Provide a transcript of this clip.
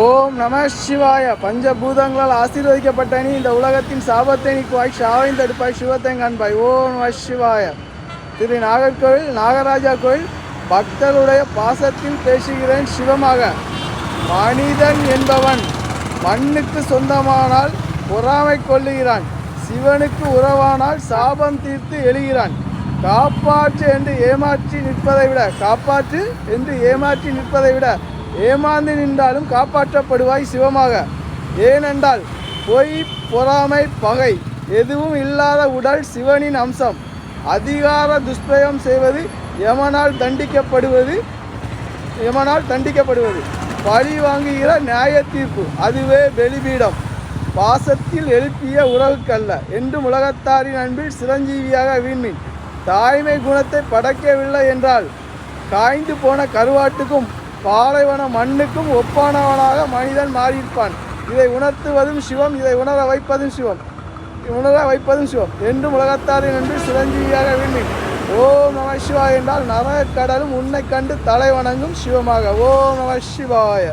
ஓம் நம சிவாய. பஞ்சபூதங்களால் ஆசீர்வதிக்கப்பட்ட நீ இந்த உலகத்தின் சாபத்தை நீக்குவாய், சாவையும் தடுப்பாய், சிவத்தை காண்பாய். ஓம் நம சிவாய. திரு நாகர்கோவில் நாகராஜா கோயில் பக்தருடைய பாசத்தில் பேசுகிறேன் சிவமாக. மனிதன் என்பவன் மண்ணுக்கு சொந்தமானால் பொறாமை கொள்ளுகிறான், சிவனுக்கு உறவானால் சாபம் தீர்த்து எழுகிறான். காப்பாற்று என்று ஏமாற்றி நிற்பதை விட ஏமாந்து நின்றாலும் காப்பாற்றப்படுவாய் சிவமாக. ஏனென்றால் பொய், பொறாமை, பகை எதுவும் இல்லாத உடல் சிவனின் அம்சம். அதிகார துஷ்பிரயோகம் செய்வது யமனால் தண்டிக்கப்படுவது. பழி வாங்குகிற நியாய தீர்ப்பு அதுவே வெளிபீடம். பாசத்தில் எழுப்பிய உறவுக்கல்ல என்றும் உலகத்தாரின் அன்பில் சிரஞ்சீவியாக வீண்மின். தாய்மை குணத்தை படைக்கவில்லை என்றால் காய்ந்து போன கருவாட்டுக்கும் பாலைவன மண்ணுக்கும் ஒப்பானவனாக மனிதன் மாறியிருப்பான். இதை உணர்த்துவதும் சிவம், இதை உணர வைப்பதும் சிவம் என்றும் உலகத்தாரின் என்று சிரஞ்சீவியாக விண்மீன். ஓம் நம சிவாய என்றால் நரக கடலும் உன்னை கண்டு தலை வணங்கும் சிவமாக. ஓம் நம சிவாய.